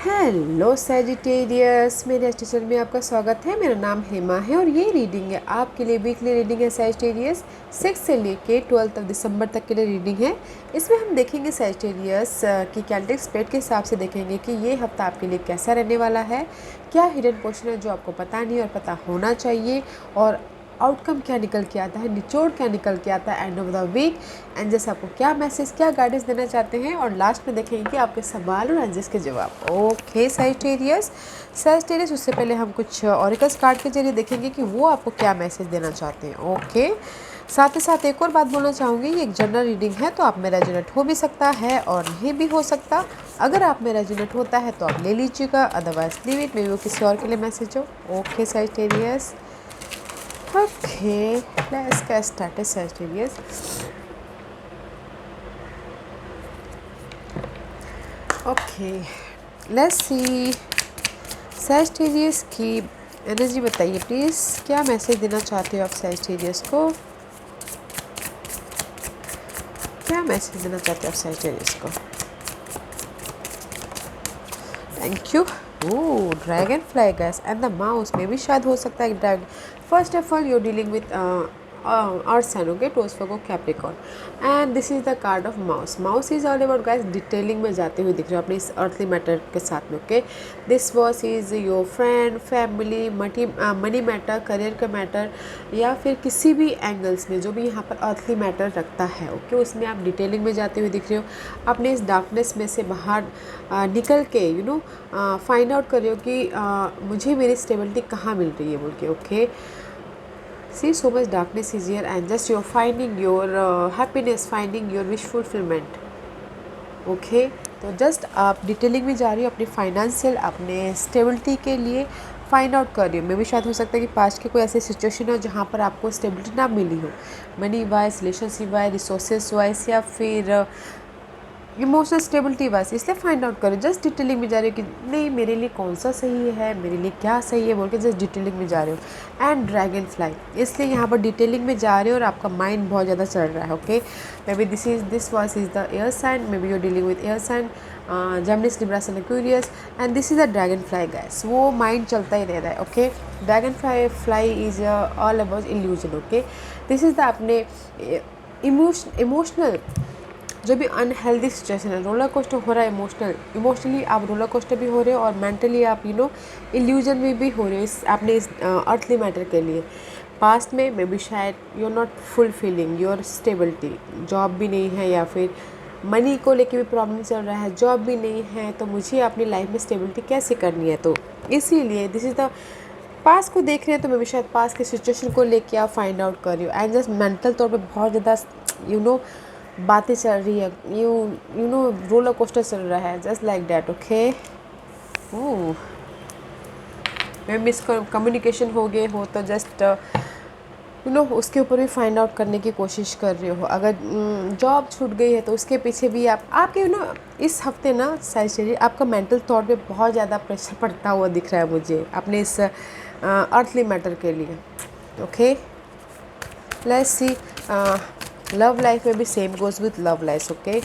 Hello Sagittarius, मेरे channel में आपका स्वागत है। मेरा नाम हेमा है और ये रीडिंग है आपके लिए वीकली रीडिंग है। सैजिटेरियस 6 से लेके 12 दिसंबर तक के लिए रीडिंग है। इसमें हम देखेंगे सैजिटेरियस की कैलेंडर स्प्रेड के हिसाब से देखेंगे कि ये हफ्ता आपके लिए कैसा रहने वाला है, क्या हिडन पोर्शन है जो आपको पता नहीं और पता होना चाहिए, और आउटकम क्या निकल के आता है, निचोड़ क्या निकल के आता है end of the week, and जैसे आपको क्या मैसेज, क्या गाइडेंस देना चाहते हैं, और लास्ट में देखेंगे कि आपके सवाल और एंजल्स के जवाब। ओके सैजिटेरियस, उससे पहले हम कुछ ऑरिकल्स कार्ड के जरिए देखेंगे कि वो आपको क्या मैसेज देना चाहते हैं। ओके, साथ ही साथ एक और बात बोलना चाहूँगी, ये एक जनरल रीडिंग है तो आप में रेजोनेट हो भी सकता है और नहीं भी हो सकता। अगर आप में रेजोनेट होता है तो आप ले लीजिएगा, otherwise leave it, may be वो किसी और के लिए मैसेज हो। Okay Sagittarius, okay, let's get started Sagittarius. Okay, let's see Sagittarius की एनर्जी बताइए प्लीज़, क्या मैसेज देना चाहते हो आप Sagittarius को, क्या मैसेज देना चाहते हो आप Sagittarius को। Thank you. Oh, dragon fly gas and the mouse में भी शायद हो सकता है dragon. First of all you dealing with earth sign, okay, toss for Capricorn, and this is the card of mouse. Mouse is all about guys detailing में जाते हुए दिख रहे हो अपने इस अर्थली मैटर के साथ में। Okay, this was is your friend, family, money matter, career का मैटर, या फिर किसी भी एंगल्स में जो भी यहाँ पर अर्थली मैटर रखता है। ओके, उसमें आप डिटेलिंग में जाते हुए दिख रहे हो, अपने इस डार्कनेस में से बाहर निकल के फाइंड आउट कर रहे हो कि मुझे मेरी स्टेबिलिटी कहाँ मिल रही है बोल के। Okay, see so much darkness is here and just you're finding your happiness, finding your wish fulfillment. Okay, तो जस्ट आप डिटेलिंग में जा रही हो अपनी फाइनेंशियल, अपने स्टेबिलिटी के लिए फाइंड आउट कर रही हो। मे भी शायद हो सकता है कि पास्ट की कोई ऐसी सिचुएशन हो जहाँ पर आपको स्टेबिलिटी ना मिली हो, money wise, relationship wise, resources wise, या फिर इमोशनल स्टेबिलिटी वाइज, इसलिए फाइंड आउट करो। जस्ट डिटेलिंग में जा रहे हो कि नहीं मेरे लिए कौन सा सही है, मेरे लिए क्या सही है बोल के जस्ट डिटेलिंग में जा रहे हो। एंड ड्रैगन फ्लाई, इसलिए यहाँ पर डिटेलिंग में जा रहे हो और आपका माइंड बहुत ज़्यादा चल रहा है। Okay, maybe this voice is the air sign, maybe you dealing with air sign, Geminis, Libra, sun, Aquarius, and this is the dragonfly guys. वो माइंड चलता ही रह रहा है। Okay, dragonfly is all about illusion. Okay, this is the अपने emotional जो भी unhealthy situation है, रोलर कोस्टर हो रहा है, इमोशनली आप रोलर कोस्टर भी हो रहे हो और मेंटली आप इल्यूजन में भी हो रहे हो इस आपने इस अर्थली मैटर के लिए। पास्ट में मे बी शायद you are not fulfilling your stability, job भी नहीं है या फिर मनी को लेके भी प्रॉब्लम चल रहा है, जॉब भी नहीं है, तो मुझे अपनी लाइफ में स्टेबिलिटी कैसे करनी है। तो इसीलिए दिस इज़ द पास को देख रहे हैं, तो मैं भी शायद पास के सिचुएशन को लेके आप फाइंड आउट कर रही हो एंड जस्ट मेंटल तौर पे बहुत ज़्यादा बातें चल रही है, रोलर कोस्टर चल रहा है, जस्ट लाइक डैट। ओके, मैं मिस कम्युनिकेशन हो गए हो तो जस्ट उसके ऊपर भी फाइंड आउट करने की कोशिश कर रहे हो। अगर जॉब छूट गई है तो उसके पीछे भी आपके इस हफ्ते ना सैजिटेरियस आपका मेंटल तौर पे बहुत ज़्यादा प्रेशर पड़ता हुआ दिख रहा है मुझे अपने इस अर्थली मैटर के लिए। Okay, let's C love life में भी same goes with love life. Okay,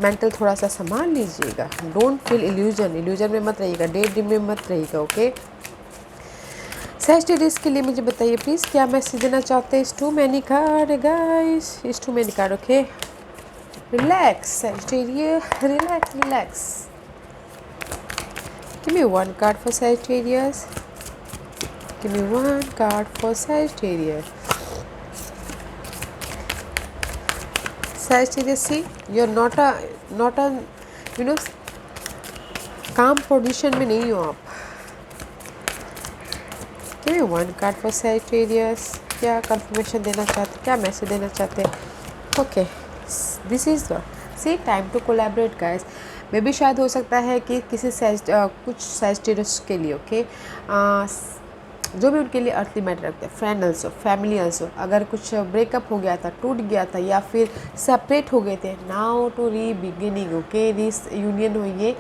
mental थोड़ा सा संभाल लीजिएगा, डोंट फील इल्यूजन में मत रहिएगा, डे ड्रीम में मत रहिएगा। ओके, सैजिटेरियस के लिए मुझे बताइए प्लीज़ क्या मैसेज देना चाहते हैं। Is too many card guys, is too many card. Okay, relax Sagittarius, relax. Give me one card for Sagittarius, give me one card for Sagittarius. Sagittarius, see, you're not a calm position में नहीं हो आप। Give me one card for Sagittarius, क्या confirmation देना चाहते, क्या message देना चाहते हैं। Okay, this is the see time to collaborate guys. मे भी शायद हो सकता है कि किसी कुछ Sagittarius के लिए, ओके, जो भी उनके लिए अर्थली मैटर रखते हैं, फ्रेंड अल्सो, फैमिली अल्सो, अगर कुछ ब्रेकअप हो गया था, टूट गया था, या फिर सेपरेट हो गए थे, now to re beginning. Okay, reunion हुई है,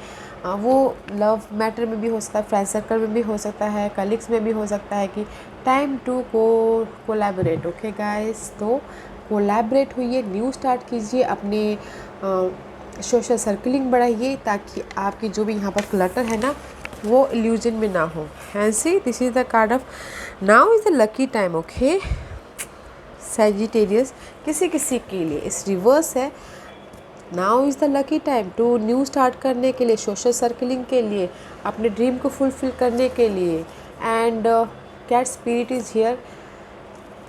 वो लव मैटर में भी हो सकता है, फ्रेंड सर्कल में भी हो सकता है, कलीग्स में भी हो सकता है कि time to collaborate. Okay guys, तो कोलैबोरेट हुई है, न्यू स्टार्ट कीजिए अपने सोशल सर्कलिंग बढ़ाइए ताकि आपकी जो भी यहाँ पर क्लटर है ना वो इल्यूजन में ना हो। And see this is the card of now is the lucky time. Okay Sagittarius, किसी किसी के लिए इस रिवर्स है। Now is the lucky time to new start करने के लिए, सोशल सर्कलिंग के लिए, अपने ड्रीम को फुलफिल करने के लिए। And cat spirit is here,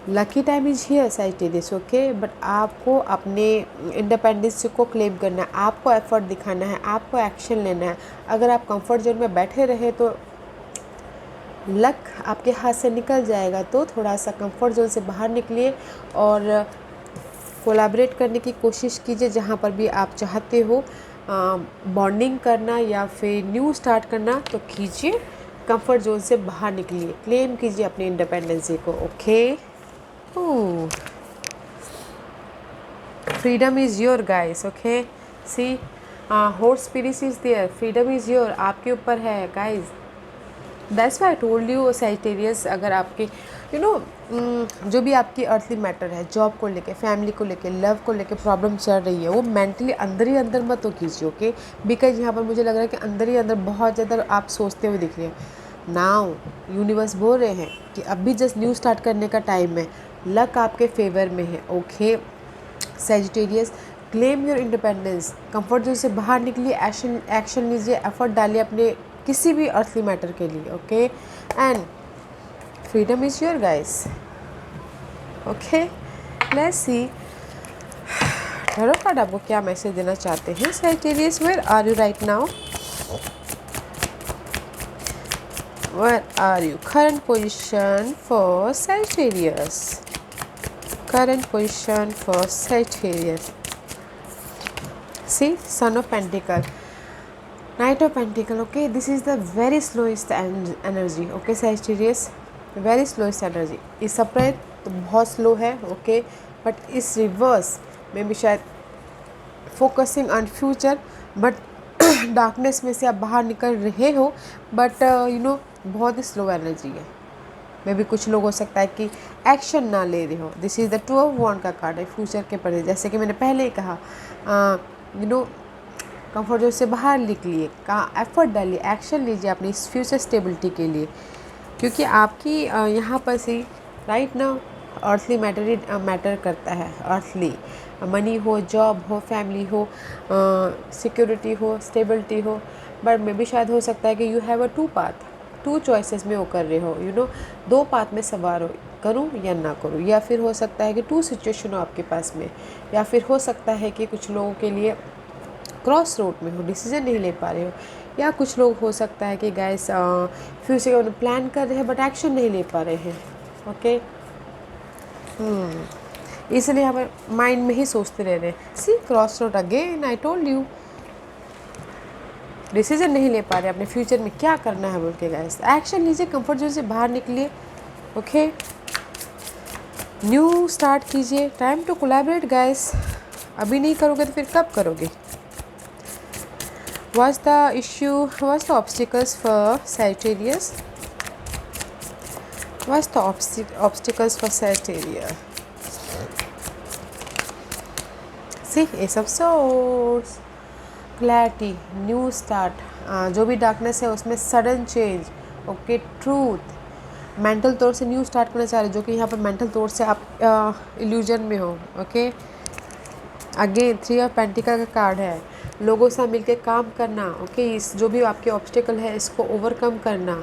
lucky time is here Sagittarius. Okay but आपको अपने इंडिपेंडेंस को क्लेम करना है, आपको एफर्ट दिखाना है, आपको एक्शन लेना है। अगर आप कंफर्ट जोन में बैठे रहे तो लक आपके हाथ से निकल जाएगा। तो थोड़ा सा कंफर्ट जोन से बाहर निकलिए और कोलैबोरेट करने की कोशिश कीजिए जहाँ पर भी आप चाहते हो बॉन्डिंग करना या फिर न्यू स्टार्ट करना तो कीजिए। कंफर्ट जोन से बाहर निकलिए, क्लेम कीजिए अपनी इंडिपेंडेंसी को। Okay freedom is your guys. Okay see horse spirit is there, freedom is your, आपके ऊपर है guys. That's why I told you Sagittarius, अगर आपके जो भी आपकी अर्थली मैटर है, जॉब को लेके, फैमिली को लेके, लव को लेके प्रॉब्लम चल रही है, वो मेंटली अंदर ही अंदर मत तो कीजिए। ओके बिकॉज यहाँ पर मुझे लग रहा है कि अंदर ही अंदर बहुत ज़्यादा आप सोचते हुए दिख रहे हैं। नाउ यूनिवर्स बोल रहे हैं कि अभी जस्ट न्यू स्टार्ट करने का टाइम है, लक आपके फेवर में है। Okay Sagittarius claim your independence, comfort zone से बाहर निकलिए, एक्शन लीजिए, एफर्ट डालिए अपने किसी भी अर्थली मैटर के लिए। Okay and freedom is your guys. Okay let's see tarot card आपको क्या मैसेज देना चाहते हैं सैजिटेरियस। Where are you right now, where are you, current position for Sagittarius, current position for Sagittarius. See son of pentacle, Knight of Pentacle. Okay, this is the very slowest energy. Okay Sagittarius, very slowest energy. इस separate तो बहुत slow है। Okay but इस reverse में भी शायद focusing on future, but darkness में से आप बाहर निकल रहे हो, बट बहुत ही स्लो एनर्जी है। मे भी कुछ लोग हो सकता है कि एक्शन ना ले रहे हो। This is the two of wand का कार्ड है फ्यूचर के प्रति। जैसे कि मैंने पहले ही कहा कंफर्ट जोन से बाहर निकलिए, कहाँ एफर्ट डालिए, एक्शन लीजिए अपनी फ्यूचर स्टेबिलिटी के लिए, क्योंकि आपकी यहाँ पर से राइट ना अर्थली मैटर करता है। अर्थली मनी हो, जॉब हो, फैमिली हो, सिक्योरिटी हो, स्टेबिलिटी हो, बट मे भी शायद हो सकता है कि you have a two path, two choices में वो कर रहे हो, दो पाथ में सवार हो, करूँ या ना करूँ। या फिर हो सकता है कि टू सिचुएशन हो आपके पास में, या फिर हो सकता है कि कुछ लोगों के लिए क्रॉस रोड में हो, डिसीजन नहीं ले पा रहे हो। या कुछ लोग हो सकता है कि गाइस फ्यूचर का प्लान कर रहे हैं बट एक्शन नहीं ले पा रहे हैं। ओके इसलिए हम माइंड में ही सोचते रह रहे हैं। See cross road again, I told you, decision नहीं ले पा रहे अपने फ्यूचर में क्या करना है बोल के। गाइस एक्शन लीजिए, कंफर्ट जोन से बाहर निकलिए। ओके न्यू स्टार्ट कीजिए, टाइम टू कोलैबोरेट गाइस। अभी नहीं करोगे तो फिर कब करोगे। What's the issue? What's the obstacles for Sagittarius? What's the obstacles for Sagittarius? See, Ace of Swords, clarity, new start. जो भी डार्कनेस है उसमें sudden change. Okay truth, mental तौर से न्यू स्टार्ट करना चाह रहे, जो कि यहाँ पर मेंटल तौर से आप इल्यूजन में हो। ओके अगेन 3 ऑफ पेंटिकल का कार्ड है, लोगों से मिलकर काम करना। ओके इस जो भी आपके ऑब्स्टिकल है इसको ओवरकम करना,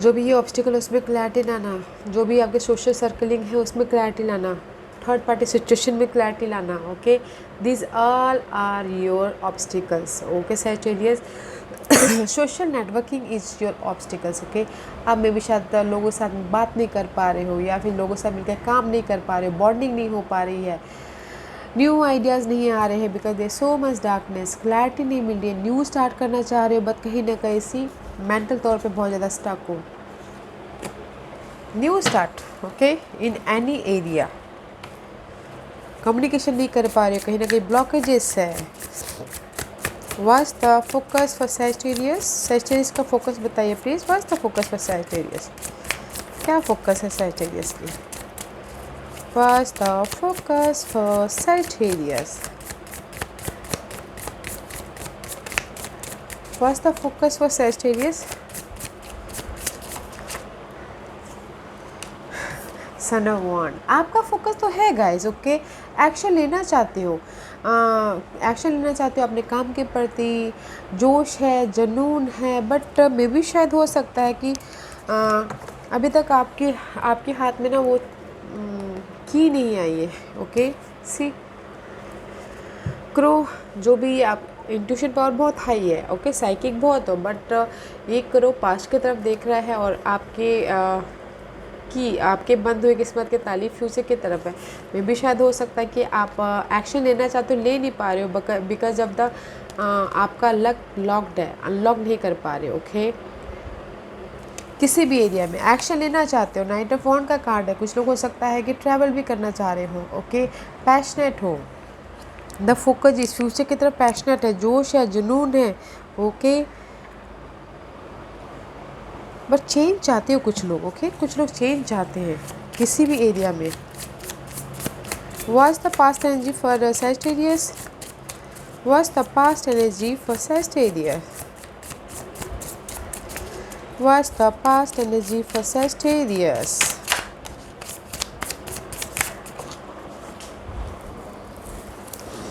जो भी ये ऑब्स्टिकल है उसमें क्लैरिटी लाना, जो भी आपके सोशल सर्कलिंग है उसमें क्लैरिटी लाना, थर्ड पार्टी सिचुएशन में क्लैरिटी लाना। Okay this all are your obstacles. Okay Sagittarius social networking is your obstacles. Okay आप में भी शायद लोगों के साथ बात नहीं कर पा रहे हो, या फिर लोगों से मिलकर काम नहीं कर पा रहे हो, बॉन्डिंग नहीं हो पा रही है, न्यू आइडियाज़ नहीं आ रहे हैं because they so much darkness, clarity नहीं मिल रही है, न्यू स्टार्ट करना चाह रहे हो बट कहीं ना कहीं सी मेंटल तौर पे बहुत ज़्यादा स्टक हो। New start okay in any area, communication नहीं कर पा रहे हो, कहीं ना कहीं ब्लॉकेजेस है। What's the focus for Sagittarius, Sagittarius का फोकस बताइए please. What's the focus for Sagittarius, क्या फोकस है सैजिटेरियस की। What's the focus for Sagittarius? What's the focus for Sagittarius? Son of wand. आपका फोकस तो है गाइज, ओके, एक्शन लेना चाहते हो, एक्शन लेना चाहते हो अपने काम के प्रति, जोश है, जुनून है, बट मे भी शायद हो सकता है कि अभी तक आपके हाथ में ना वो की नहीं आई है, ओके। सी क्रो, जो भी आप इंट्यूशन पावर बहुत हाई है, ओके, साइकिक बहुत हो, बट ये क्रो पास्ट की तरफ देख रहा है और आपके बंद हुए किस्मत के ताली फ्यूचर की तरफ है। मे भी शायद हो सकता है कि आप एक्शन लेना चाहते हो, ले नहीं पा रहे हो बिकॉज ऑफ द आपका लक लॉक्ड है, अनलॉक नहीं कर पा रहे हो, ओके। किसी भी एरिया में एक्शन लेना चाहते हो। नाइट ऑफ वॉन्ड का कार्ड है, कुछ लोग हो सकता है कि ट्रैवल भी करना चाह रहे हो, ओके, पैशनेट हो, द फोकस इस फ्यूचर की तरफ पैशनेट है, जोश है, जुनून है, ओके, बट चेंज चाहते हो कुछ लोग, ओके, कुछ लोग चेंज चाहते हैं किसी भी एरिया में। What's the past energy for Sagittarius? What's the past energy for Sagittarius? What's the past energy for Sagittarius?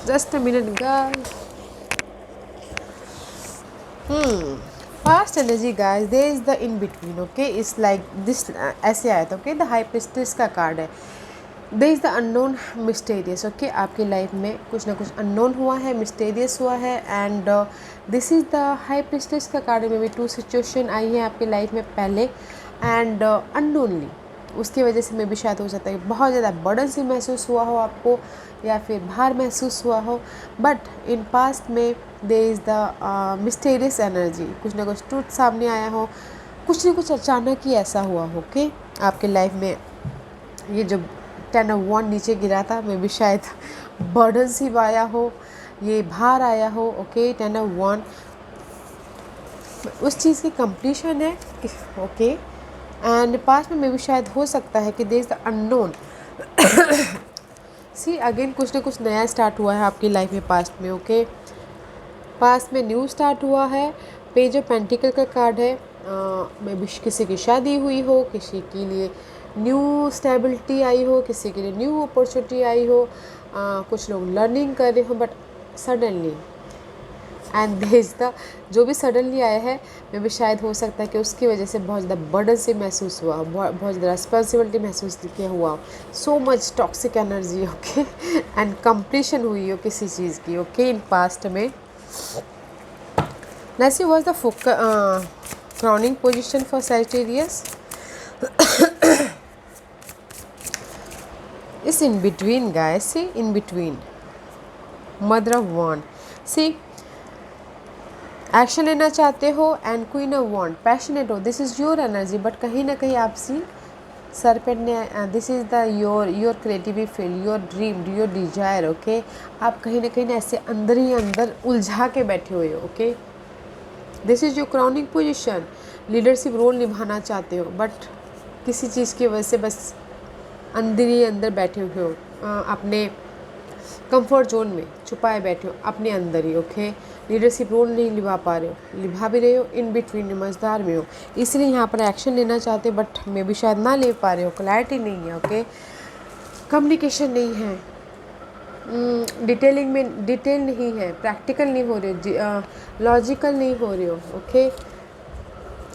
Just a minute, guys. Past energy, guys, there is the in between, okay, it's like this, ऐसे आया था, okay, the high priestess का card है, there is the unknown mysterious, okay, आपकी life में कुछ ना कुछ unknown हुआ है, mysterious हुआ है, and this is the high priestess का कार्ड में भी 2 सिचुएशन आई है आपकी लाइफ में पहले, and unknownly उसकी वजह से मैं भी शायद हो सकता है बहुत ज़्यादा बर्डन सी महसूस हुआ हो आपको, या फिर भार महसूस हुआ हो, बट इन पास्ट में there is the mysterious energy, कुछ ना कुछ ट्रूथ सामने आया हो, कुछ ना कुछ अचानक ही ऐसा हुआ हो कि आपके लाइफ में ये जो 10 ऑफ वॉन्ड नीचे गिरा था, मैं भी शायद बर्डन सी आया हो, ये भार आया हो, ओके, 10 ऑफ वॉन्ड उस चीज़ की कंप्लीशन है, ओके, एंड पास्ट में भी शायद हो सकता है कि there is the unknown. See again कुछ ना कुछ नया स्टार्ट हुआ है आपकी लाइफ में पास्ट में, ओके, पास्ट में न्यू स्टार्ट हुआ है। पेज ऑफ पेंटिकल का कार्ड है, मे भी किसी की शादी हुई हो, किसी के लिए न्यू स्टेबिलिटी आई हो, किसी के लिए न्यू अपॉर्चुनिटी आई हो, कुछ लोग लर्निंग कर रहे हो, but suddenly and this the जो भी सडनली आया है, मे भी शायद हो सकता है कि उसकी वजह से बहुत ज़्यादा बर्डन से महसूस हुआ, बहुत ज़्यादा रिस्पॉन्सिबिलिटी महसूस किया हुआ, so much toxic energy, okay, and completion हुई हो किसी चीज़ की, ओके, इन पास्ट में। Let's see what's the crowning position for Sagittarius. It's in between, guys. See, in between. Mother of Wand. See, action लेना चाहते हो and queen of wand, passionate हो, this is your energy, but कहीं ना कहीं आप see serpent ने, this is the your creativity field, your dream, your desire, okay, आप कहीं ना कहीं ऐसे अंदर ही अंदर उलझा के बैठे हुए हो, okay, this is your crowning position, leadership role निभाना चाहते हो, बट किसी चीज़ की वजह से बस अंदर ही अंदर बैठे हुए हो, अपने कंफर्ट जोन में छुपाए बैठे हो अपने अंदर ही, ओके, लीडरशिप रोल नहीं निभा पा रहे हो, निभा भी रहे हो, इन बिटवीन मझदार में हो, इसलिए यहाँ पर एक्शन लेना चाहते हो, बट मे भी शायद ना ले पा रहे हो, क्लैरिटी नहीं है, ओके, कम्युनिकेशन नहीं है, डिटेलिंग में डिटेल नहीं है, प्रैक्टिकल नहीं हो रहे हो, लॉजिकल नहीं हो रहे हो, ओके,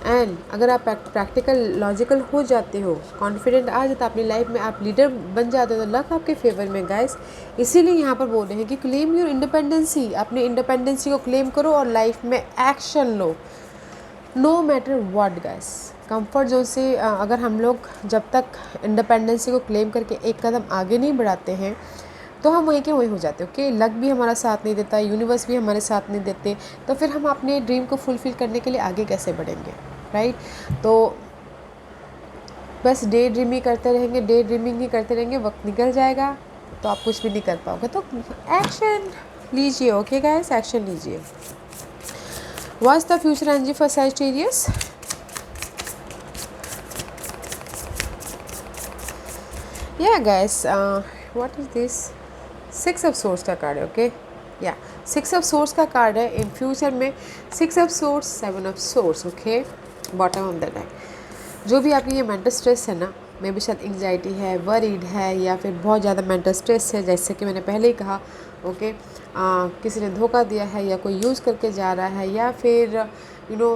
एंड अगर आप प्रैक्टिकल लॉजिकल हो जाते हो, कॉन्फिडेंट आ जाता है अपनी लाइफ में, आप लीडर बन जाते हो, तो लक आपके फेवर में, गाइस, इसीलिए यहाँ पर बोल रहे हैं कि क्लेम योर इंडिपेंडेंसी, अपनी इंडिपेंडेंसी को क्लेम करो और लाइफ में एक्शन लो, no matter what, guys. Comfort zone से अगर हम लोग जब तक इंडिपेंडेंसी को क्लेम करके एक कदम आगे नहीं बढ़ाते हैं, तो हम वहीं के वहीं हो जाते हैं, ओके, लक भी हमारा साथ नहीं देता, यूनिवर्स भी हमारे साथ नहीं देते, तो फिर हम अपने ड्रीम को फुलफ़िल करने के लिए आगे कैसे बढ़ेंगे, राइट। तो बस डे ड्रीमिंग करते रहेंगे, डे ड्रीमिंग ही करते रहेंगे, वक्त निकल जाएगा, तो आप कुछ भी नहीं कर पाओगे, तो एक्शन लीजिए, ओके गाइस, एक्शन लीजिए। What's the future energy for Sagittarius? या guys, what is this? 6 of swords का कार्ड है, ओके, या सिक्स ऑफ सोर्स का कार्ड है। इन फ्यूचर में six of swords, seven of swords, okay, bottom of the deck. जो भी आपकी ये मेंटल स्ट्रेस है ना, मे बी शायद एंग्जाइटी है, वरीड है, या फिर बहुत ज़्यादा मेंटल स्ट्रेस है, जैसे कि मैंने पहले ही कहा, ओके, किसी ने धोखा दिया है या कोई यूज़ करके जा रहा है, या फिर यू नो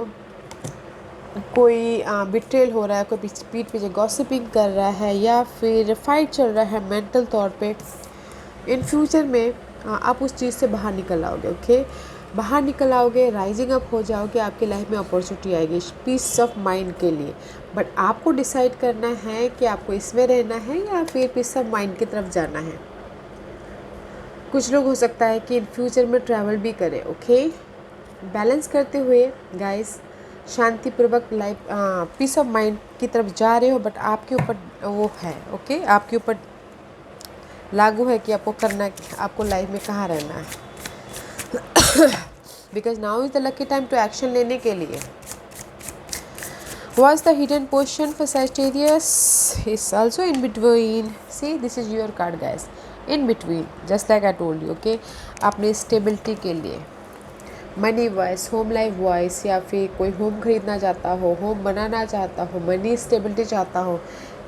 कोई बिट्रेल हो रहा है, कोई पीठ पीछे गॉसिपिंग कर रहा है, या फिर फाइट चल रहा है मेंटल तौर पे। इन फ्यूचर में आप उस चीज़ से बाहर निकल आओगे, ओके, बाहर निकल आओगे, राइजिंग अप हो जाओगे, आपकी लाइफ में अपॉर्चुनिटी आएगी पीस ऑफ माइंड के लिए। बट आपको डिसाइड करना है कि आपको इसमें रहना है या फिर पीस ऑफ माइंड की तरफ जाना है। कुछ लोग हो सकता है कि इन फ्यूचर में ट्रैवल भी करें, ओके, बैलेंस करते हुए गाइस, शांतिपूर्वक लाइफ पीस ऑफ माइंड की तरफ जा रहे हो। बट आपके ऊपर वो है, ओके, आपके ऊपर लागू है कि आपको करना है, आपको लाइफ में कहाँ रहना है। Because now is the lucky time to action लेने के लिए। What's the hidden position for Sagittarius? Is also in between. See, this is your card, guys. In between, just like I told you, okay. अपने stability के लिए, money wise, home life wise, या फिर कोई home खरीदना चाहता हो, home बनाना चाहता हो, मनी स्टेबिलिटी चाहता हो,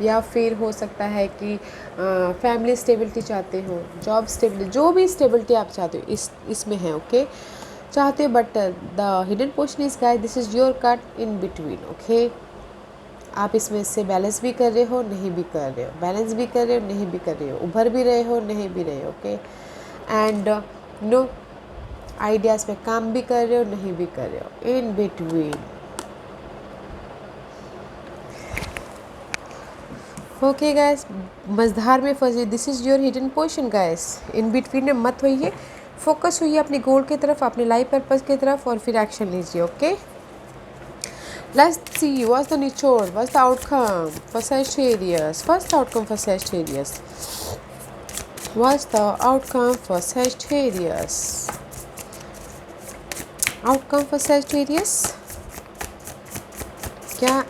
या फिर हो सकता है कि फैमिली स्टेबिलिटी चाहते हो, जॉब स्टेबिलिटी, जो भी स्टेबिलिटी आप चाहते हो इसमें है, ओके, चाहते हो। But the hidden portion is guys, this is your card in between, okay. आप इसमें से बैलेंस भी कर रहे हो, नहीं भी कर रहे हो, बैलेंस भी कर रहे हो, नहीं भी कर रहे हो, उभर भी रहे हो, नहीं भी रहे हो, ओके। एंड नो आइडियाज़ पे काम भी कर रहे हो, नहीं भी कर रहे हो, इन बिटवीन। ओके गाइस, मझधार में फंसे, this is your hidden portion guys. In between में मत होइए, फोकस होइए अपनी गोल की तरफ, अपने लाइफ पर्पस की तरफ, और फिर एक्शन लीजिए, okay. Let's see what's the निचोड़, what's the outcome for Sagittarius. What's the outcome for Sagittarius? What's the outcome for Sagittarius? Outcome for Sagittarius क्या?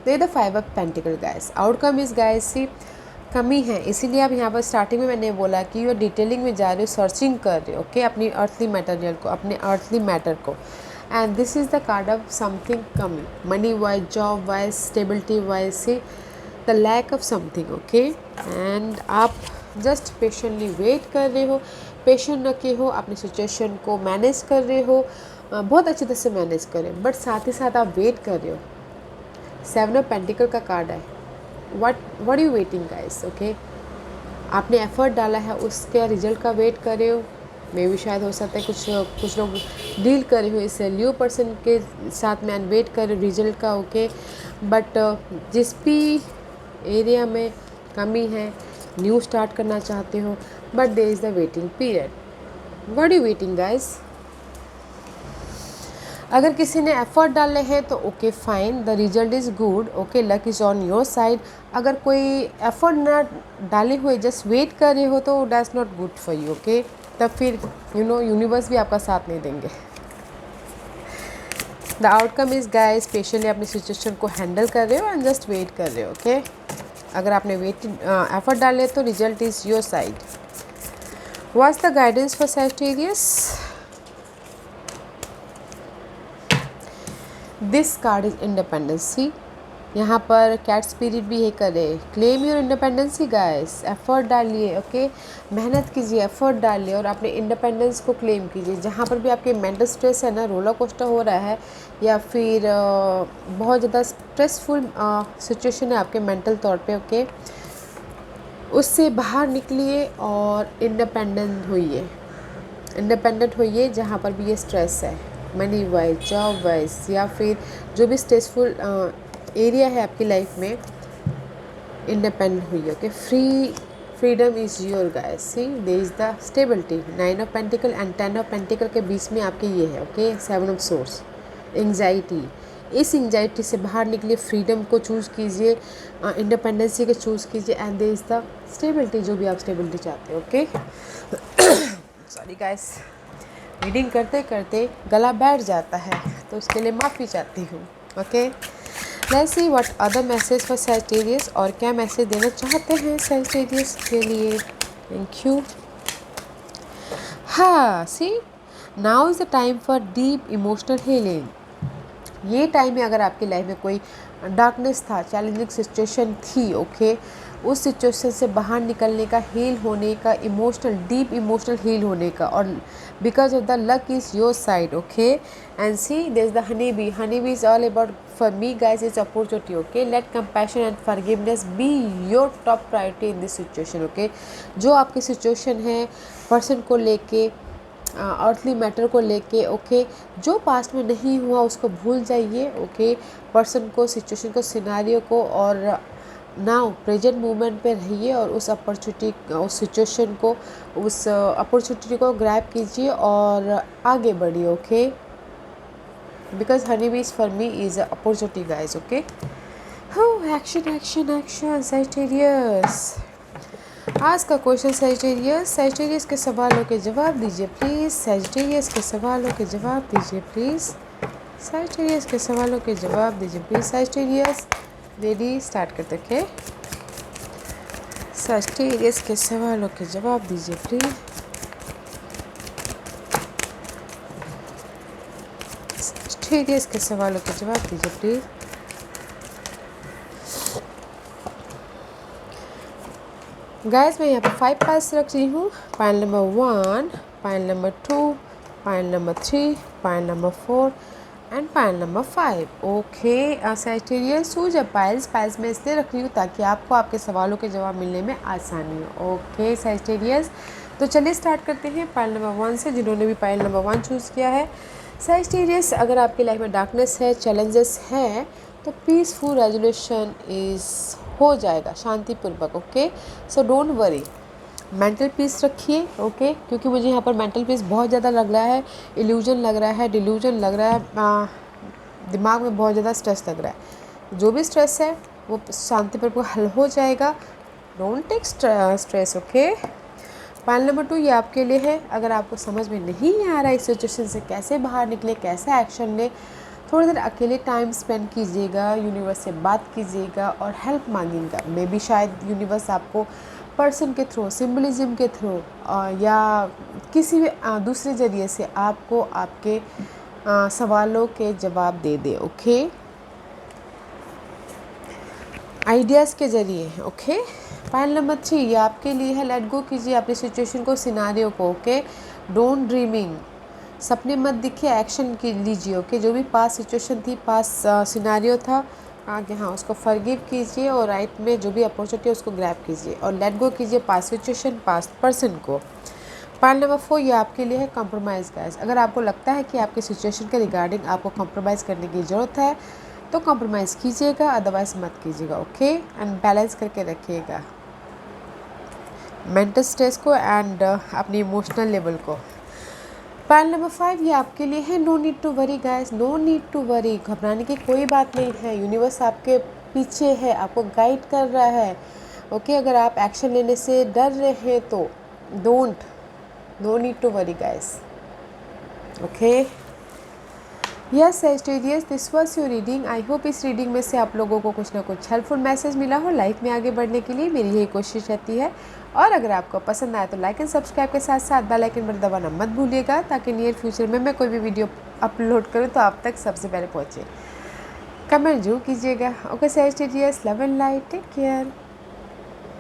दे the five of pentacle guys. Outcome is guys, see कमी है, इसीलिए आप यहाँ पर starting में मैंने बोला कि यू डिटेलिंग में जा रहे हो, सर्चिंग कर रहे हो, ओके, अपनी अर्थली मटेरियल को, अपने अर्थली मैटर को। And this is the card of something कमी, money wise, job wise, stability wise, see the lack of something, okay. And आप जस्ट पेशेंटली वेट कर रहे हो, पेशेंट रखे हो, अपनी सिचुएशन को मैनेज कर रहे हो, बहुत अच्छी तरह से मैनेज करें, बट साथ ही साथ आप वेट कर रहे हो। सेवन ऑफ पेंटिकल का कार्ड है। What you waiting guys, okay. आपने एफर्ट डाला है, उसके रिजल्ट का वेट कर रहे हो। मे भी शायद हो सकता है कुछ लोग डील कर रहे हो इस ल्यू पर्सन के साथ में, एंड वेट कर रहे हो रिजल्ट का, ओके। बट जिस भी एरिया में कमी है, न्यू स्टार्ट करना चाहते हो, but there is the waiting period. What you waiting guys. अगर किसी ने एफर्ट डाले हैं तो okay fine, the result is good, okay, luck is on your side. अगर कोई एफर्ट ना डाले हुए जस्ट वेट कर रहे हो तो that's not good for you, okay. तब फिर यूनिवर्स भी आपका साथ नहीं देंगे। The outcome is guys, specially अपनी सिचुएशन को हैंडल कर रहे हो एंड जस्ट वेट कर रहे हो, ओके। अगर आपने एफर्ट डाले तो result is your side. What's the guidance for Sagittarius? This card is independency. यहाँ पर कैट स्पिरिट भी है करे, claim your independency guys. Effort डालिए, ओके, मेहनत कीजिए, एफर्ट डालिए और अपने इंडिपेंडेंस को क्लेम कीजिए। जहाँ पर भी आपके मेंटल स्ट्रेस है ना, रोलर कोस्टर हो रहा है, या फिर बहुत ज़्यादा स्ट्रेसफुल सिचुएशन है आपके मेंटल तौर पे, ओके, उससे बाहर निकलिए और इंडिपेंडेंट होइए जहाँ पर भी ये स्ट्रेस है, मनी वाइज, जॉब वाइज, या फिर जो भी स्ट्रेसफुल एरिया है आपकी लाइफ में, इंडिपेंडेंट हुई, okay. Freedom is your guys. See there is the stability, 9 of pentacle and 10 of pentacle के बीच में आपके ये है, ओके। 7 ऑफ सोर्स, एंग्जाइटी, इस एंग्जाइटी से बाहर निकलिए, फ्रीडम को चूज़ कीजिए, इंडिपेंडेंसी को चूज़ कीजिए, and there is the stability, जो भी आप स्टेबिलिटी चाहते हो, ओके। सॉरी गाइस, रीडिंग करते करते गला बैठ जाता है तो उसके लिए माफ़ी चाहती हूँ, okay. Let's see what other message for Sagittarius, और क्या मैसेज देना चाहते हैं सैजिटेरियस के लिए। Thank you. हाँ, see now is the time for deep emotional healing. ये टाइम में अगर आपकी लाइफ में कोई डार्कनेस था, चैलेंजिंग सिचुएशन थी, ओके, उस सिचुएशन से बाहर निकलने का, हील होने का, इमोशनल डीप इमोशनल हील होने का, और because of the luck is your side, okay. And see there is the honey bee. Honey bee is all about for me guys is opportunity, okay. Let compassion and forgiveness be your top priority in this situation, okay. जो आपकी situation है person को लेके, earthly matter को लेके, okay, जो past में नहीं हुआ उसको भूल जाइए, ओके, पर्सन को, सिचुएशन को, सिनारियो को, और नाउ प्रेजेंट मोमेंट पे रहिए, और उस अपॉर्चुनिटी, उस सिचुएशन को, उस अपॉर्चुनिटी को ग्रैब कीजिए और आगे बढ़िए, ओके। बिकॉज हनी बीज for me is a opportunity guys, okay. Action action action Sagittarius. आज का क्वेश्चन सैजिटेरियस, सैजिटेरियस के सवालों के जवाब दीजिए प्लीज़। सैजिटेरियस के सवालों के जवाब दीजिए प्लीज़। सैजिटेरियस के सवालों के जवाब दीजिए प्लीज़। सैजिटेरियस रेडी, स्टार्ट करते ओके। सैजिटेरियस के सवालों के जवाब दीजिए प्लीज़। सैजिटेरियस के सवालों के जवाब दीजिए प्लीज़। गाइस मैं यहाँ पर 5 पाइल्स रख रही हूँ। Pile number 1, pile number 2, pile number 3, pile number 4 and pile number 5, okay. Sagittarius choose a piles मैं इसलिए रख रही हूँ ताकि आपको आपके सवालों के जवाब मिलने में आसानी हो, ओके सैजिटेरियस। तो चलिए स्टार्ट करते हैं पाइल नंबर 1 से, जिन्होंने भी पाइल नंबर 1 चूज़ किया है। सैजिटेरियस, अगर आपकी लाइफ में डार्कनेस है, चैलेंजेस हैं, तो पीसफुल रेजोल्यूशन इज़ हो जाएगा शांतिपूर्वक, okay. So don't worry, mental peace रखिए, ओके, क्योंकि मुझे यहाँ पर मेंटल पीस बहुत ज़्यादा लग रहा है, इल्यूजन लग रहा है, डिल्यूजन लग रहा है, दिमाग में बहुत ज़्यादा स्ट्रेस लग रहा है। जो भी स्ट्रेस है वो शांतिपूर्वक हल हो जाएगा। Don't take stress, okay. Pile number 2 ये आपके लिए है। अगर आपको समझ में नहीं आ रहा है इस सिचुएशन से कैसे बाहर निकले, कैसे एक्शन ले, थोड़ी देर अकेले टाइम स्पेंड कीजिएगा, यूनिवर्स से बात कीजिएगा और हेल्प मांगिएगा। मे बी शायद यूनिवर्स आपको पर्सन के थ्रू, सिम्बलिज्म के थ्रू, या किसी भी दूसरे ज़रिए से आपको आपके सवालों के जवाब दे दे, ओके, आइडियाज़ के ज़रिए, ओके। पाइल नंबर 3 ये आपके लिए है। लेट गो कीजिए अपनी सिचुएशन को, सिनारियो को, ओके। डोंट ड्रीमिंग, सपने मत देखिए, एक्शन लीजिए, ओके। जो भी पास सिचुएशन थी, पास सिनारियो था, आगे हाँ उसको फॉरगिव कीजिए, और राइट में जो भी अपॉर्चुनिटी है उसको ग्रैब कीजिए, और लेट गो कीजिए पास सिचुएशन, पास पर्सन को। पाइल नंबर 4 ये आपके लिए है कॉम्प्रोमाइज़ गाइस। अगर आपको लगता है कि आपकी सिचुएशन के रिगार्डिंग आपको कॉम्प्रोमाइज़ करने की ज़रूरत है तो कॉम्प्रोमाइज़ कीजिएगा, अदरवाइज़ मत कीजिएगा, ओके। एंड बैलेंस करके रखिएगा मेंटल स्ट्रेस को एंड अपनी इमोशनल लेवल को। पाइल नंबर 5 ये आपके लिए है। No need to worry guys, no need to worry, घबराने की कोई बात नहीं है। यूनिवर्स आपके पीछे है, आपको गाइड कर रहा है, ओके। अगर आप एक्शन लेने से डर रहे हैं तो no need to worry guys, okay. Yes Sagittarius, this was your reading. I hope इस रीडिंग में से आप लोगों को कुछ ना कुछ हेल्पफुल मैसेज मिला हो लाइफ में आगे बढ़ने के लिए। मेरी यही कोशिश रहती है। और अगर आपको पसंद आया तो लाइक एंड सब्सक्राइब के साथ साथ बेल आइकन पर दबाना मत भूलिएगा, ताकि नियर फ्यूचर में मैं कोई भी वीडियो अपलोड करूँ तो आप तक सबसे पहले पहुँचे। कमेंट जरूर कीजिएगा, okay Sagittarius. Love and light, take care.